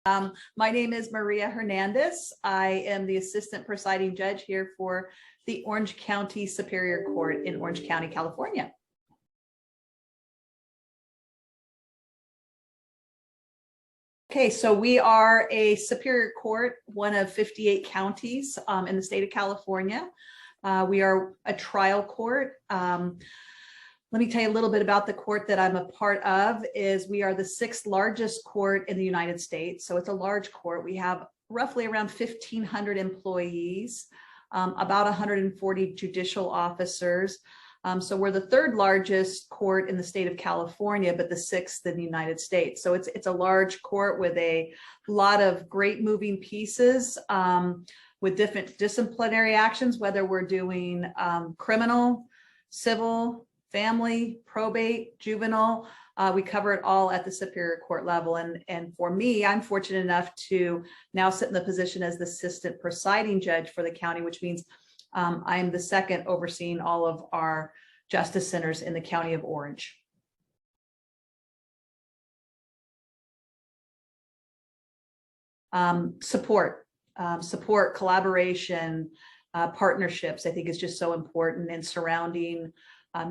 My name is Maria Hernandez. I am the assistant presiding judge here for the Orange County Superior Court in Orange County, California. Okay, so we are a Superior Court, one of 58 counties in the state of California. We are a trial court. Let me tell you a little bit about the court that I'm a part of. We are the 6th largest court in the United States. So it's a large court. We have roughly around 1,500 employees, about 140 judicial officers. So we're the 3rd largest court in the state of California, but the 6th in the United States. So it's a large court with a lot of great moving pieces, with different disciplinary actions, whether we're doing criminal, civil, family, probate, juvenile. We cover it all at the Superior Court level. And for me, I'm fortunate enough to now sit in the position as the assistant presiding judge for the county, which means I'm the 2nd overseeing all of our justice centers in the county of Orange. Support, collaboration, partnerships, I think is just so important, and surrounding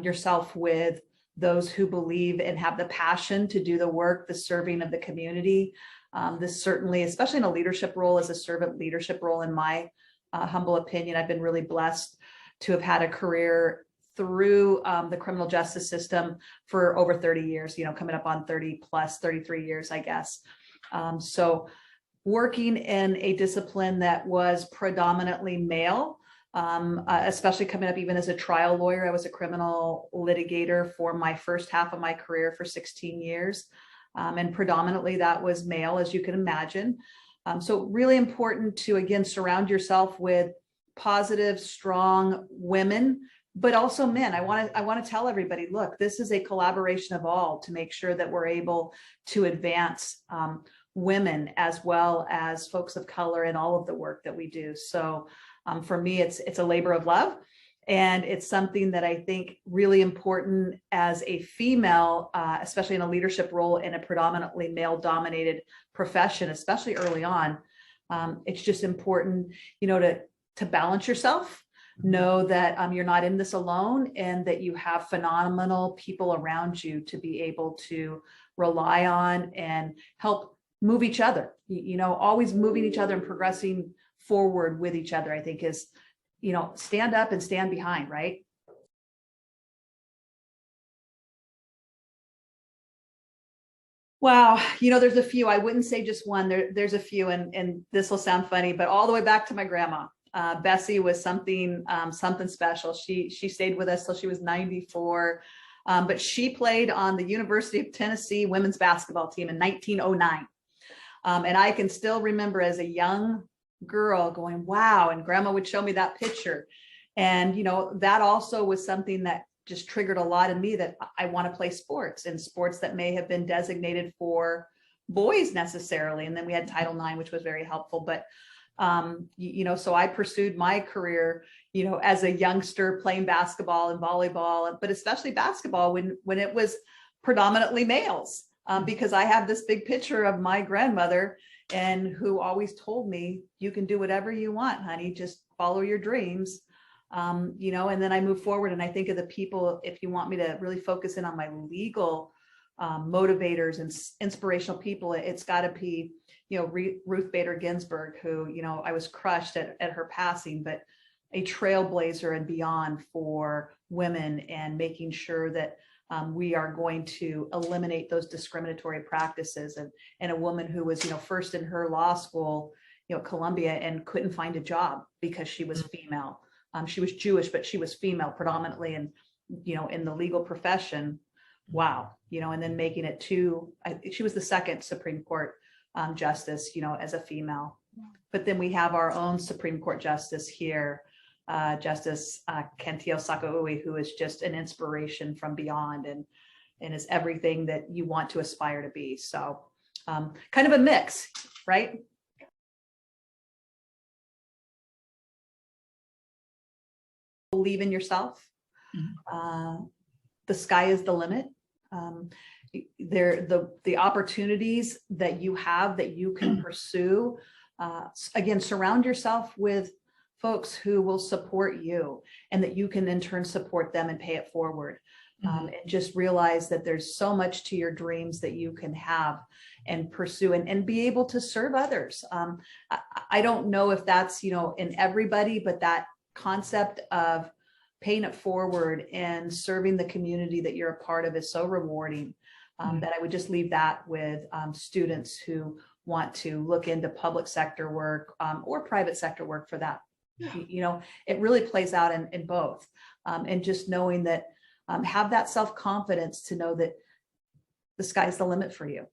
yourself with those who believe and have the passion to do the work, the serving of the community. This certainly, especially in a leadership role, as a servant leadership role, in my humble opinion, I've been really blessed to have had a career through the criminal justice system for over 30 years, coming up on 30 plus 33 years, I guess. So working in a discipline that was predominantly male, especially coming up even as a trial lawyer. I was a criminal litigator for my first half of my career for 16 years. And predominantly that was male, as you can imagine. So really important to, again, surround yourself with positive, strong women, but also men. I want to tell everybody, look, this is a collaboration of all to make sure that we're able to advance women as well as folks of color in all of the work that we do. So for me, it's a labor of love, and it's something that I think really important as a female, especially in a leadership role in a predominantly male-dominated profession, especially early on. It's just important, to balance yourself, know that you're not in this alone, and that you have phenomenal people around you to be able to rely on and help move each other. Always moving each other and progressing forward with each other, I think is, stand up and stand behind, right? Wow, there's a few. I wouldn't say just one. There's a few, and this will sound funny, but all the way back to my grandma. Bessie was something special. She stayed with us till she was 94, but she played on the University of Tennessee women's basketball team in 1909. And I can still remember as a young girl going, wow, and grandma would show me that picture. And, that also was something that just triggered a lot in me, that I want to play sports, and sports that may have been designated for boys necessarily. And then we had Title IX, which was very helpful. But, so I pursued my career, as a youngster, playing basketball and volleyball, but especially basketball when it was predominantly males. Because I have this big picture of my grandmother, and who always told me, you can do whatever you want, honey, just follow your dreams. And then I move forward, and I think of the people, if you want me to really focus in on my legal motivators and inspirational people, it's got to be, Ruth Bader Ginsburg, who, I was crushed at her passing, but a trailblazer and beyond for women, and making sure that we are going to eliminate those discriminatory practices. And a woman who was, first in her law school, Columbia, and couldn't find a job because she was female. She was Jewish, but she was female predominantly, and, in the legal profession. Wow. And then making it to, she was the 2nd Supreme Court justice, as a female. But then we have our own Supreme Court justice here, Justice Kentio Sakaui, who is just an inspiration from beyond, and is everything that you want to aspire to be. So kind of a mix, right? Believe in yourself. The sky is the limit. the opportunities that you have that you can pursue. Again, surround yourself with folks who will support you, and that you can in turn support them and pay it forward. And just realize that there's so much to your dreams that you can have and pursue, and be able to serve others. I don't know if that's, in everybody, but that concept of paying it forward and serving the community that you're a part of is so rewarding, that I would just leave that with students who want to look into public sector work, or private sector work for that. Yeah. It really plays out in both. And just knowing that, have that self-confidence to know that the sky's the limit for you.